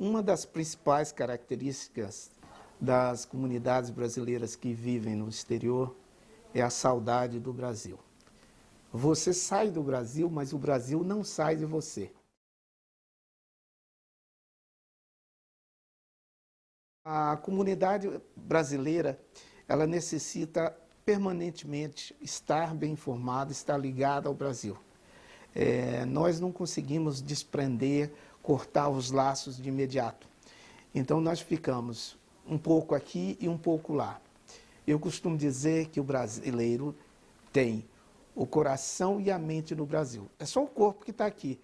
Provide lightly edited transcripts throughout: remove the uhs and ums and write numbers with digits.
Uma das principais características das comunidades brasileiras que vivem no exterior é a saudade do Brasil. Você sai do Brasil, mas o Brasil não sai de você. A comunidade brasileira, ela necessita permanentemente estar bem informada, estar ligada ao Brasil. Nós não conseguimos desprender, cortar os laços de imediato. Então, nós ficamos um pouco aqui e um pouco lá. Eu costumo dizer que o brasileiro tem o coração e a mente no Brasil. É só o corpo que está aqui.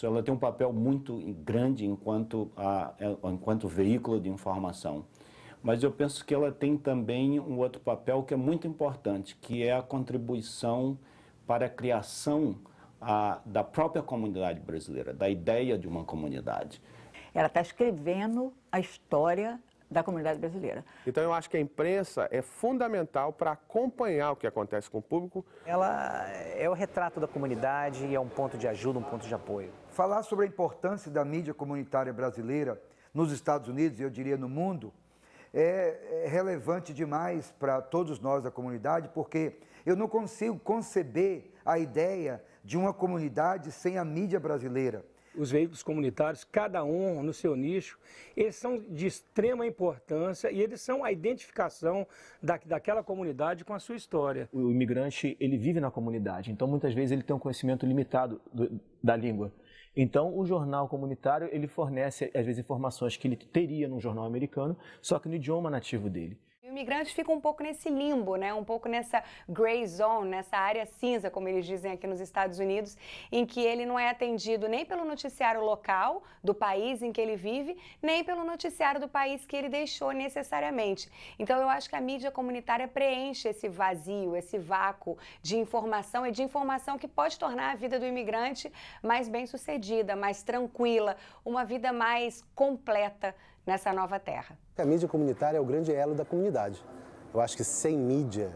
Ela tem um papel muito grande enquanto veículo de informação. Mas eu penso que ela tem também um outro papel que é muito importante, que é a contribuição para a criação da própria comunidade brasileira, da ideia de uma comunidade. Ela está escrevendo a história da comunidade brasileira. Então eu acho que a imprensa é fundamental para acompanhar o que acontece com o público. Ela é o retrato da comunidade e é um ponto de ajuda, um ponto de apoio. Falar sobre a importância da mídia comunitária brasileira nos Estados Unidos, e eu diria no mundo, é relevante demais para todos nós da comunidade, porque eu não consigo conceber a ideia de uma comunidade sem a mídia brasileira. Os veículos comunitários, cada um no seu nicho, eles são de extrema importância e eles são a identificação daquela comunidade com a sua história. O imigrante, ele vive na comunidade, então muitas vezes ele tem um conhecimento limitado da língua. Então o jornal comunitário, ele fornece às vezes informações que ele teria num jornal americano, só que no idioma nativo dele. O imigrante fica um pouco nesse limbo, né? Um pouco nessa gray zone, nessa área cinza, como eles dizem aqui nos Estados Unidos, em que ele não é atendido nem pelo noticiário local do país em que ele vive, nem pelo noticiário do país que ele deixou necessariamente. Então eu acho que a mídia comunitária preenche esse vazio, esse vácuo de informação, e de informação que pode tornar a vida do imigrante mais bem-sucedida, mais tranquila, uma vida mais completa nessa nova terra. A mídia comunitária é o grande elo da comunidade. Eu acho que sem mídia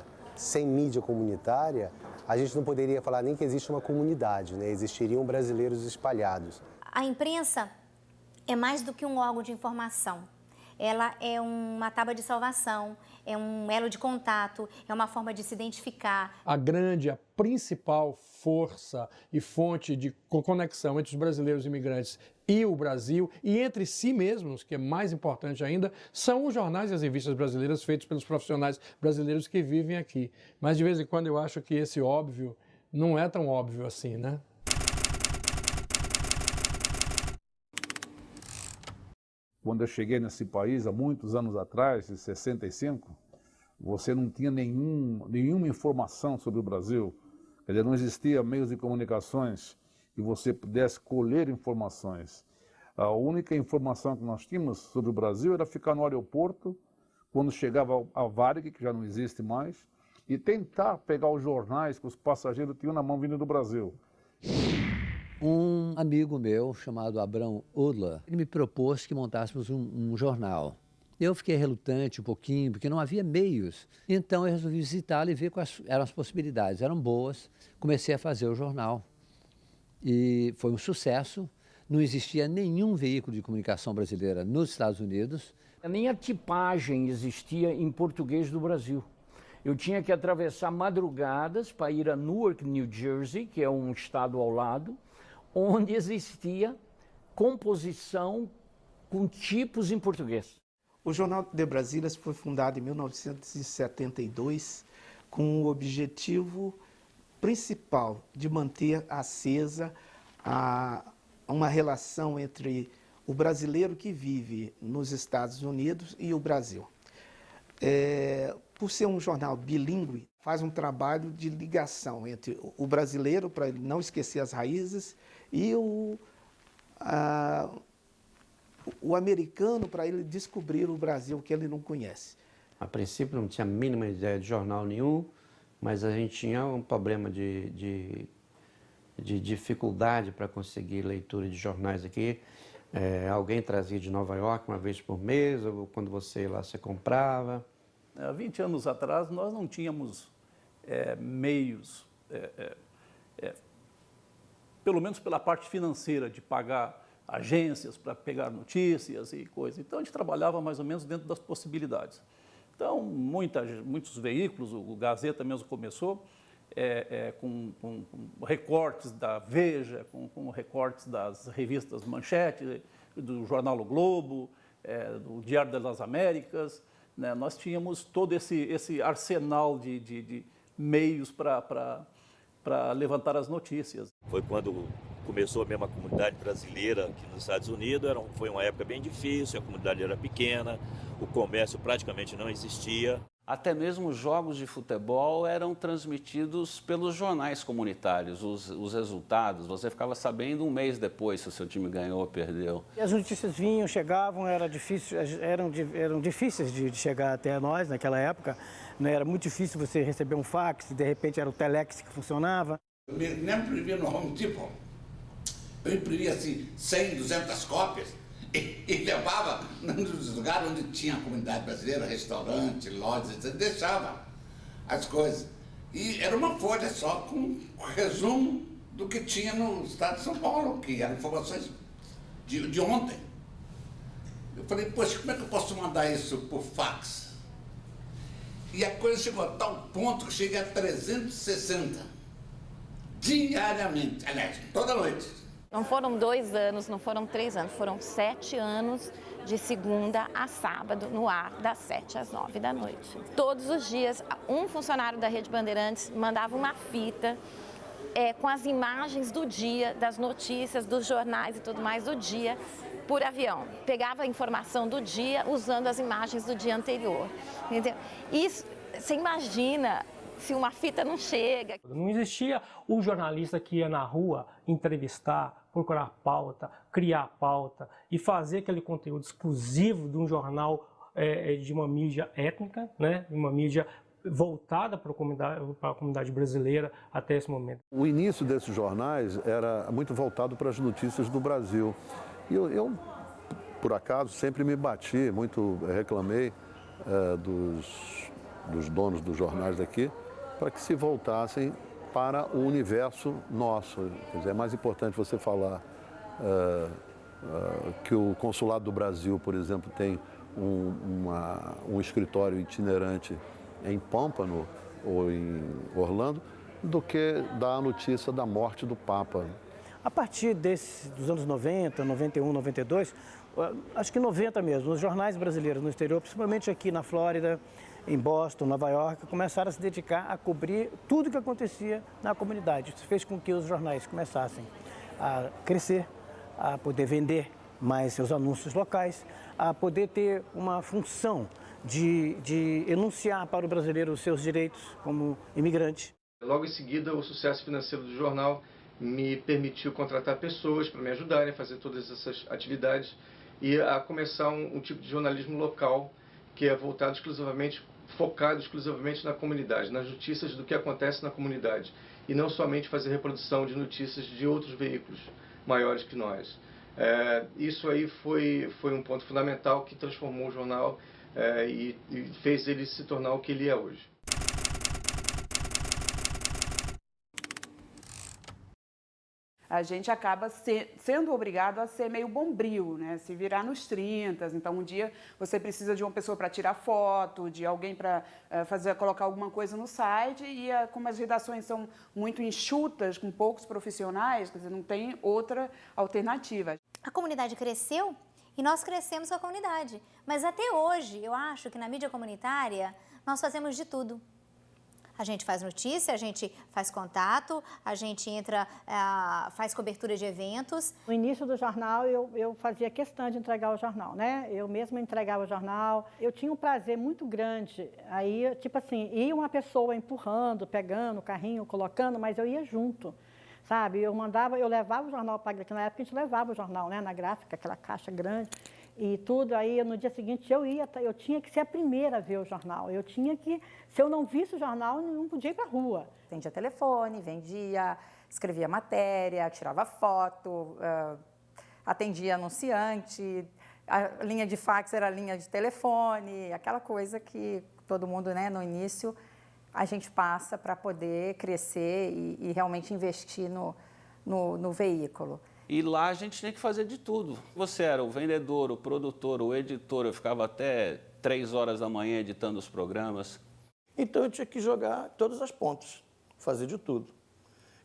comunitária, a gente não poderia falar nem que existe uma comunidade, né? Existiriam brasileiros espalhados. A imprensa é mais do que um órgão de informação. Ela é uma tábua de salvação, é um elo de contato, é uma forma de se identificar. A principal força e fonte de conexão entre os brasileiros imigrantes e o Brasil, e entre si mesmos, que é mais importante ainda, são os jornais e as revistas brasileiras feitos pelos profissionais brasileiros que vivem aqui. Mas de vez em quando eu acho que esse óbvio não é tão óbvio assim, né? Quando eu cheguei nesse país, há muitos anos atrás, em 65, você não tinha nenhuma informação sobre o Brasil. Quer dizer, não existia meios de comunicações que você pudesse colher informações. A única informação que nós tínhamos sobre o Brasil era ficar no aeroporto, quando chegava a Varig, que já não existe mais, e tentar pegar os jornais que os passageiros tinham na mão vindo do Brasil. Um amigo meu, chamado Abrão Udla, ele me propôs que montássemos um jornal. Eu fiquei relutante um pouquinho, porque não havia meios. Então eu resolvi visitá-lo e ver quais eram as possibilidades. Eram boas, comecei a fazer o jornal. E foi um sucesso, não existia nenhum veículo de comunicação brasileira nos Estados Unidos. Nem a tipagem existia em português do Brasil. Eu tinha que atravessar madrugadas para ir a Newark, New Jersey, que é um estado ao lado, onde existia composição com tipos em português. O Jornal de Brasília foi fundado em 1972 com o objetivo principal de manter acesa uma relação entre o brasileiro que vive nos Estados Unidos e o Brasil. Por ser um jornal bilíngue, faz um trabalho de ligação entre o brasileiro, para ele não esquecer as raízes, e o americano para ele descobrir o Brasil que ele não conhece. A princípio não tinha a mínima ideia de jornal nenhum, mas a gente tinha um problema de dificuldade para conseguir leitura de jornais aqui. Alguém trazia de Nova York uma vez por mês, ou quando você ia lá, você comprava. Há 20 anos atrás, nós não tínhamos meios, pelo menos pela parte financeira, de pagar agências para pegar notícias e coisas. Então, a gente trabalhava mais ou menos dentro das possibilidades. Então, muitos veículos, o Gazeta mesmo começou, com recortes da Veja, com recortes das revistas Manchete, do jornal O Globo, do Diário das Américas, né? Nós tínhamos todo esse arsenal de meios para levantar as notícias. Foi quando começou mesmo a comunidade brasileira aqui nos Estados Unidos, foi uma época bem difícil, a comunidade era pequena, o comércio praticamente não existia. Até mesmo os jogos de futebol eram transmitidos pelos jornais comunitários, os resultados. Você ficava sabendo um mês depois se o seu time ganhou ou perdeu. E as notícias vinham, chegavam, eram difíceis de chegar até nós naquela época. Né? Era muito difícil você receber um fax, de repente era o telex que funcionava. Eu me imprimia no Home Depot. Eu imprimia assim 100, 200 cópias. E levava nos lugares onde tinha a comunidade brasileira, restaurante, lojas, etc., deixava as coisas. E era uma folha só com resumo do que tinha no estado de São Paulo, que eram informações de ontem. Eu falei, poxa, como é que eu posso mandar isso por fax? E a coisa chegou a tal ponto que cheguei a 360 diariamente, aliás, toda noite. Não foram 2 anos, não foram 3 anos, foram 7 anos de segunda a sábado no ar, das 7 às 9 da noite. Todos os dias, um funcionário da Rede Bandeirantes mandava uma fita com as imagens do dia, das notícias, dos jornais e tudo mais do dia, por avião. Pegava a informação do dia usando as imagens do dia anterior. Entendeu? Isso, você imagina se uma fita não chega. Não existia o jornalista que ia na rua entrevistar, procurar pauta, criar pauta e fazer aquele conteúdo exclusivo de um jornal de uma mídia étnica, né? Uma mídia voltada para a comunidade brasileira até esse momento. O início desses jornais era muito voltado para as notícias do Brasil. E eu por acaso, sempre me bati, reclamei dos donos dos jornais daqui, para que se voltassem para o universo nosso. Quer dizer, é mais importante você falar que o Consulado do Brasil, por exemplo, tem um escritório itinerante em Pompano ou em Orlando, do que dar a notícia da morte do Papa. A partir dos anos 90, 91, 92, acho que 90 mesmo, os jornais brasileiros no exterior, principalmente aqui na Flórida, em Boston, Nova York, começaram a se dedicar a cobrir tudo o que acontecia na comunidade. Isso fez com que os jornais começassem a crescer, a poder vender mais seus anúncios locais, a poder ter uma função de enunciar para o brasileiro os seus direitos como imigrante. Logo em seguida, o sucesso financeiro do jornal me permitiu contratar pessoas para me ajudarem a fazer todas essas atividades e a começar um tipo de jornalismo local que é voltado focado exclusivamente na comunidade, nas notícias do que acontece na comunidade e não somente fazer reprodução de notícias de outros veículos maiores que nós. Isso aí foi um ponto fundamental que transformou o jornal e fez ele se tornar o que ele é hoje. A gente acaba sendo obrigado a ser meio bombril, né? Se virar nos 30. Então, um dia você precisa de uma pessoa para tirar foto, de alguém para colocar alguma coisa no site, e como as redações são muito enxutas, com poucos profissionais, quer dizer, não tem outra alternativa. A comunidade cresceu e nós crescemos com a comunidade. Mas até hoje, eu acho que na mídia comunitária, nós fazemos de tudo. A gente faz notícia, a gente faz contato, a gente faz cobertura de eventos. No início do jornal, eu fazia questão de entregar o jornal, né? Eu mesma entregava o jornal. Eu tinha um prazer muito grande. Aí, tipo assim, ia uma pessoa empurrando, pegando o carrinho, colocando, mas eu ia junto. sabe? Eu levava o jornal para a gráfica, na época a gente levava o jornal, né, na gráfica, aquela caixa grande e tudo. Aí no dia seguinte eu tinha que ser a primeira a ver o jornal. Eu tinha que, se eu não visse o jornal, eu não podia ir para a rua. Vendia telefone, escrevia matéria, tirava foto, atendia anunciante, a linha de fax era a linha de telefone, aquela coisa que todo mundo, né, no início, a gente passa para poder crescer e realmente investir no veículo. E lá a gente tinha que fazer de tudo. Você era o vendedor, o produtor, o editor, eu ficava até 3 horas da manhã editando os programas. Então eu tinha que jogar todas as pontas, fazer de tudo.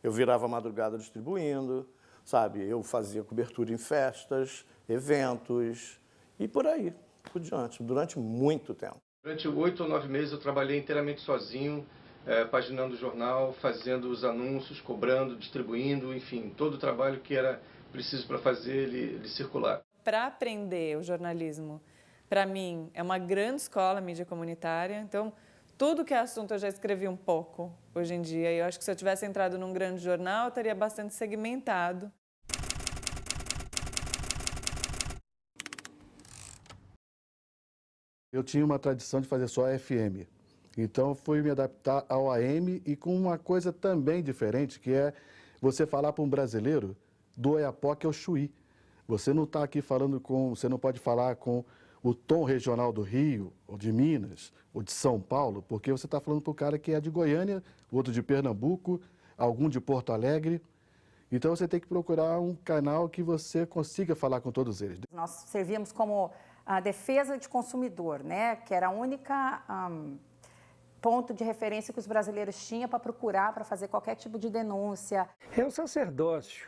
Eu virava a madrugada distribuindo, sabe? Eu fazia cobertura em festas, eventos e por aí, por diante, durante muito tempo. Durante 8 ou 9 meses eu trabalhei inteiramente sozinho, paginando o jornal, fazendo os anúncios, cobrando, distribuindo, enfim, todo o trabalho que era preciso para fazer ele circular. Para aprender o jornalismo, para mim, é uma grande escola, mídia comunitária, então tudo que é assunto eu já escrevi um pouco hoje em dia. E eu acho que se eu tivesse entrado num grande jornal, eu estaria bastante segmentado. Eu tinha uma tradição de fazer só FM. Então, fui me adaptar ao AM e com uma coisa também diferente, que é você falar para um brasileiro do Oiapoque ao Chuí. Você não está aqui falando você não pode falar com o tom regional do Rio, ou de Minas, ou de São Paulo, porque você está falando para o cara que é de Goiânia, outro de Pernambuco, algum de Porto Alegre. Então, você tem que procurar um canal que você consiga falar com todos eles. Nós servíamos como a defesa de consumidor, né? Que era a única ponto de referência que os brasileiros tinham para procurar, para fazer qualquer tipo de denúncia. É um sacerdócio.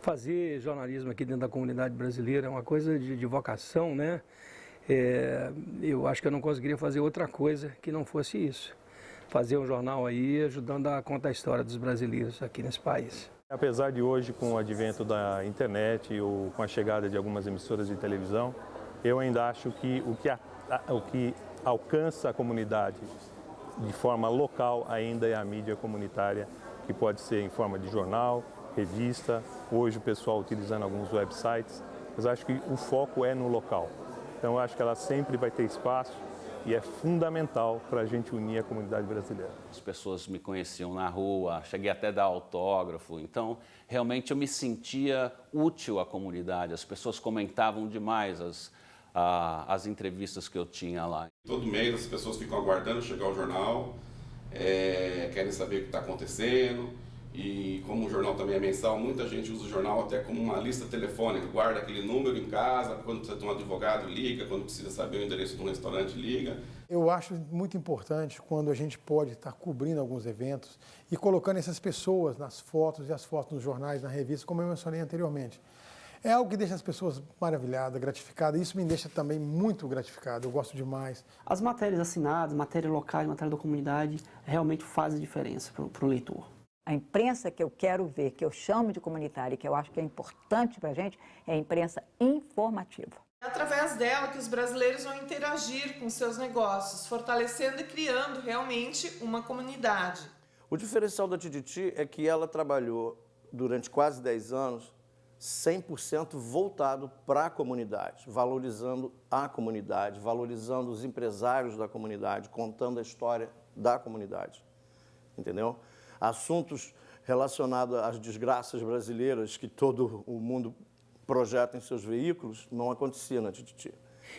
Fazer jornalismo aqui dentro da comunidade brasileira é uma coisa de vocação, né? Eu acho que eu não conseguiria fazer outra coisa que não fosse isso. Fazer um jornal aí ajudando a contar a história dos brasileiros aqui nesse país. Apesar de hoje, com o advento da internet ou com a chegada de algumas emissoras de televisão, eu ainda acho que o que alcança a comunidade de forma local ainda é a mídia comunitária, que pode ser em forma de jornal, revista, hoje o pessoal utilizando alguns websites, mas acho que o foco é no local. Então eu acho que ela sempre vai ter espaço e é fundamental para a gente unir a comunidade brasileira. As pessoas me conheciam na rua, cheguei até a dar autógrafo, então realmente eu me sentia útil à comunidade, as pessoas comentavam demais as entrevistas que eu tinha lá. Todo mês as pessoas ficam aguardando chegar o jornal, querem saber o que está acontecendo. E como o jornal também é mensal, muita gente usa o jornal até como uma lista telefônica, guarda aquele número em casa, quando precisa de um advogado liga, quando precisa saber o endereço de um restaurante liga. Eu acho muito importante quando a gente pode estar cobrindo alguns eventos e colocando essas pessoas nas fotos e as fotos nos jornais, na revista, como eu mencionei anteriormente. É algo que deixa as pessoas maravilhadas, gratificadas, isso me deixa também muito gratificado, eu gosto demais. As matérias assinadas, matéria local, matéria da comunidade, realmente fazem diferença para o leitor. A imprensa que eu quero ver, que eu chamo de comunitária e que eu acho que é importante para a gente, é a imprensa informativa. É através dela que os brasileiros vão interagir com seus negócios, fortalecendo e criando realmente uma comunidade. O diferencial da Tititi é que ela trabalhou durante quase 10 anos 100% voltado para a comunidade, valorizando a comunidade, valorizando os empresários da comunidade, contando a história da comunidade, entendeu? Assuntos relacionados às desgraças brasileiras que todo o mundo projeta em seus veículos, não acontecia na Tititi.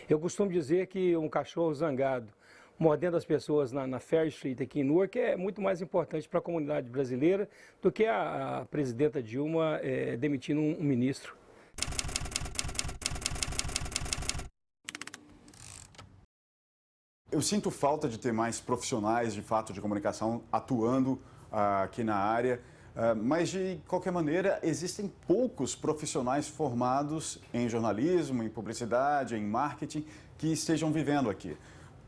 Eu costumo dizer que um cachorro zangado mordendo as pessoas na Fair Street aqui em Newark é muito mais importante para a comunidade brasileira do que a presidenta Dilma demitindo um ministro. Eu sinto falta de ter mais profissionais, de fato, de comunicação atuando aqui na área, mas de qualquer maneira existem poucos profissionais formados em jornalismo, em publicidade, em marketing que estejam vivendo aqui.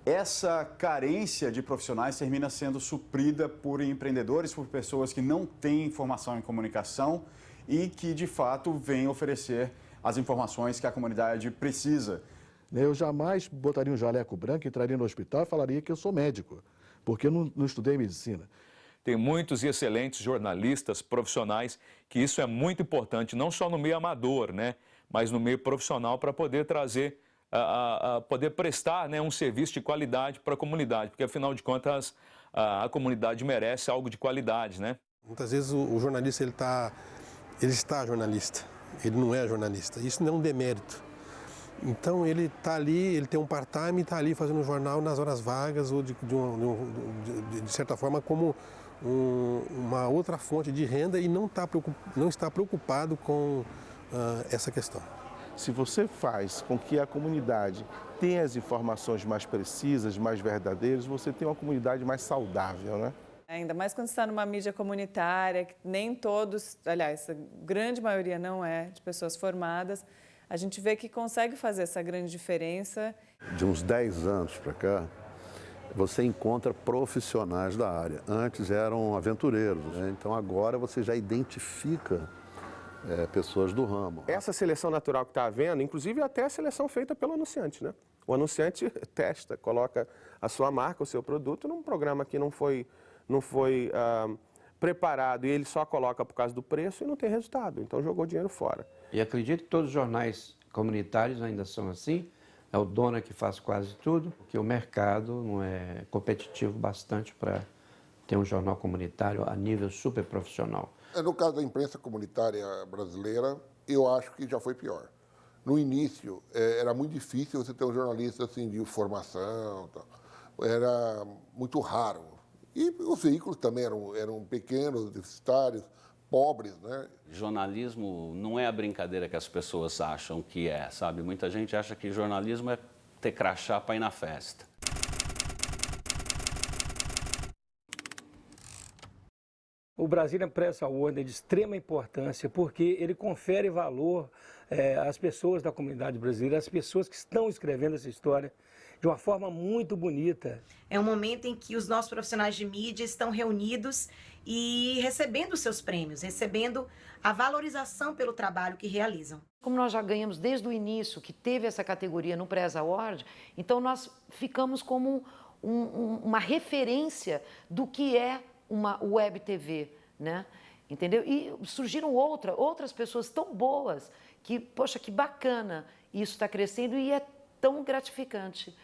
Essa carência de profissionais termina sendo suprida por empreendedores, por pessoas que não têm formação em comunicação e que de fato vêm oferecer as informações que a comunidade precisa. Eu jamais botaria um jaleco branco, entraria no hospital e falaria que eu sou médico, porque eu não estudei medicina. tem muitos e excelentes jornalistas profissionais, que isso é muito importante, não só no meio amador, né, mas no meio profissional, para poder trazer, poder prestar, né, um serviço de qualidade para a comunidade, porque afinal de contas a comunidade merece algo de qualidade, né? Muitas vezes o jornalista ele está jornalista, ele não é jornalista. Isso não é um demérito. Então ele está ali, ele tem um part-time e está ali fazendo um jornal nas horas vagas ou de certa forma como uma outra fonte de renda e não está preocupado com essa questão. Se você faz com que a comunidade tenha as informações mais precisas, mais verdadeiras, você tem uma comunidade mais saudável, né? Ainda mais quando você está numa mídia comunitária, que nem todos, aliás, a grande maioria não é de pessoas formadas, a gente vê que consegue fazer essa grande diferença. De uns 10 anos para cá, você encontra profissionais da área. Antes eram aventureiros, né? Então agora você já identifica pessoas do ramo. Essa seleção natural que está havendo, inclusive até a seleção feita pelo anunciante, né? O anunciante testa, coloca a sua marca, o seu produto num programa que não foi preparado e ele só coloca por causa do preço e não tem resultado, então jogou dinheiro fora. E acredito que todos os jornais comunitários ainda são assim, é o dono que faz quase tudo, porque o mercado não é competitivo bastante para ter um jornal comunitário a nível super profissional. No caso da imprensa comunitária brasileira, eu acho que já foi pior. No início, era muito difícil você ter um jornalista assim, de formação, tal. Era muito raro. E os veículos também eram pequenos, deficitários, pobres, né? Jornalismo não é a brincadeira que as pessoas acham que é, sabe? Muita gente acha que jornalismo é ter crachá para ir na festa. O Brasília Press Award é de extrema importância porque ele confere valor às pessoas da comunidade brasileira, às pessoas que estão escrevendo essa história de uma forma muito bonita. É um momento em que os nossos profissionais de mídia estão reunidos e recebendo seus prêmios, recebendo a valorização pelo trabalho que realizam. Como nós já ganhamos desde o início, que teve essa categoria no Press Award, então nós ficamos como uma referência do que é uma web TV, né? Entendeu? E surgiram outras pessoas tão boas que, poxa, que bacana, isso está crescendo e é tão gratificante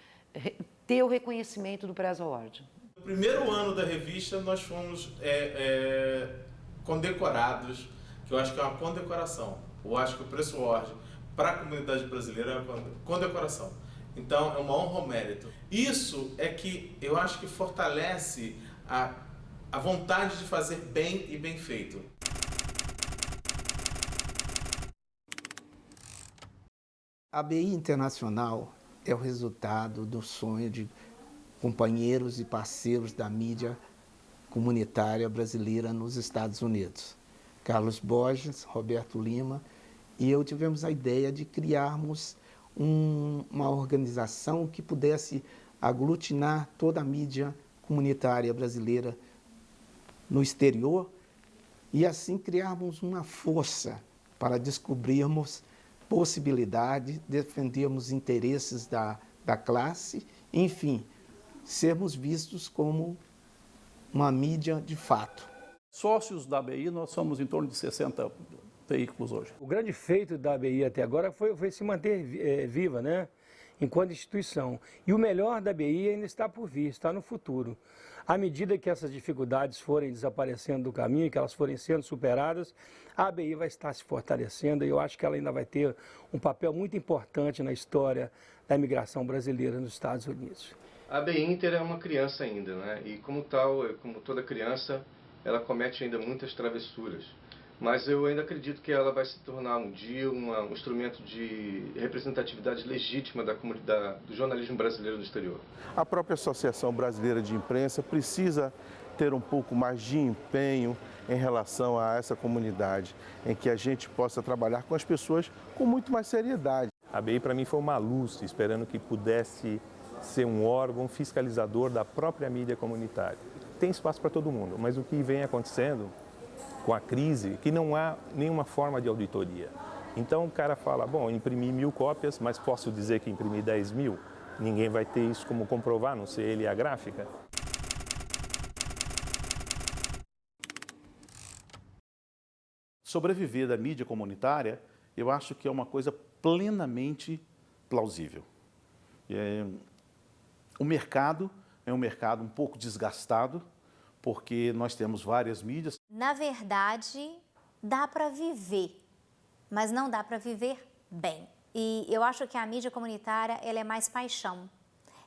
ter o reconhecimento do Press Award. No primeiro ano da revista, nós fomos condecorados, que eu acho que é uma condecoração. Eu acho que o Press Award, para a comunidade brasileira, é uma condecoração. Então, é uma honra ao mérito. Isso é que eu acho que fortalece a vontade de fazer bem e bem feito. A ABI Internacional é o resultado do sonho de companheiros e parceiros da mídia comunitária brasileira nos Estados Unidos. Carlos Borges, Roberto Lima e eu tivemos a ideia de criarmos uma organização que pudesse aglutinar toda a mídia comunitária brasileira no exterior e assim criarmos uma força para descobrirmos possibilidades, defendermos interesses da classe, enfim, sermos vistos como uma mídia de fato. Sócios da ABI, nós somos em torno de 60 veículos hoje. O grande feito da ABI até agora foi se manter viva, né? Enquanto instituição. E o melhor da ABI ainda está por vir, está no futuro. À medida que essas dificuldades forem desaparecendo do caminho, que elas forem sendo superadas, a ABI vai estar se fortalecendo e eu acho que ela ainda vai ter um papel muito importante na história da imigração brasileira nos Estados Unidos. A ABI Inter é uma criança ainda, né? E como tal, como toda criança, ela comete ainda muitas travessuras. Mas eu ainda acredito que ela vai se tornar um dia um instrumento de representatividade legítima da comunidade, do jornalismo brasileiro no exterior. A própria Associação Brasileira de Imprensa precisa ter um pouco mais de empenho em relação a essa comunidade, em que a gente possa trabalhar com as pessoas com muito mais seriedade. A ABI para mim foi uma luz, esperando que pudesse ser um órgão fiscalizador da própria mídia comunitária. Tem espaço para todo mundo, mas o que vem acontecendo com a crise, que não há nenhuma forma de auditoria. Então o cara fala, bom, imprimi 1000 cópias, mas posso dizer que imprimi 10.000? Ninguém vai ter isso como comprovar, não sei ele e a gráfica. sobreviver da mídia comunitária, eu acho que é uma coisa plenamente plausível. O mercado é um mercado um pouco desgastado, porque nós temos várias mídias. Na verdade, dá para viver, mas não dá para viver bem. E eu acho que a mídia comunitária ela é mais paixão,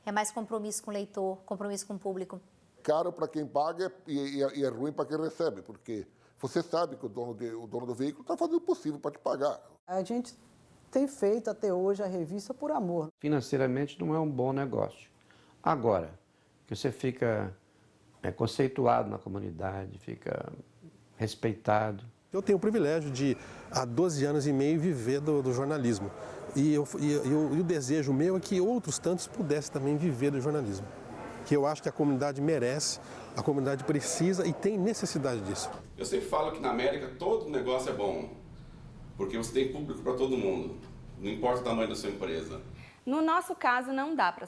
é mais compromisso com o leitor, compromisso com o público. Caro para quem paga e é ruim para quem recebe, porque você sabe que o dono do veículo está fazendo o possível para te pagar. A gente tem feito até hoje a revista por amor. Financeiramente não é um bom negócio. Agora, que você fica conceituado na comunidade, fica respeitado. Eu tenho o privilégio de, há 12 anos e meio, viver do jornalismo. E o desejo meu é que outros tantos pudessem também viver do jornalismo. Que eu acho que a comunidade merece, a comunidade precisa e tem necessidade disso. Eu sempre falo que na América todo negócio é bom, porque você tem público para todo mundo, não importa o tamanho da sua empresa. No nosso caso, não dá para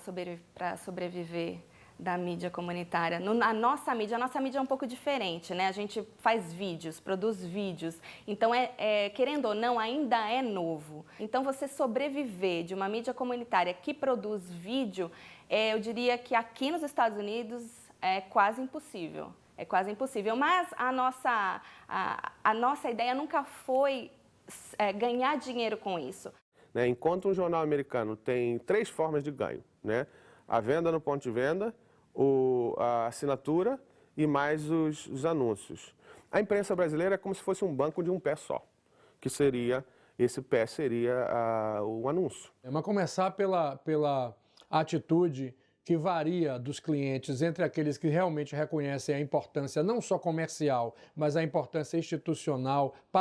sobreviver da mídia comunitária. A nossa mídia é um pouco diferente, né? A gente faz vídeos, produz vídeos, então, querendo ou não, ainda é novo. Então, você sobreviver de uma mídia comunitária que produz vídeo, eu diria que aqui nos Estados Unidos é quase impossível. É quase impossível, mas a nossa ideia nunca foi ganhar dinheiro com isso. Enquanto um jornal americano tem 3 formas de ganho, né? A venda no ponto de venda, a assinatura e mais os anúncios. A imprensa brasileira é como se fosse um banco de um pé só, que seria, esse pé seria o anúncio. Mas começar pela atitude que varia dos clientes entre aqueles que realmente reconhecem a importância não só comercial, mas a importância institucional.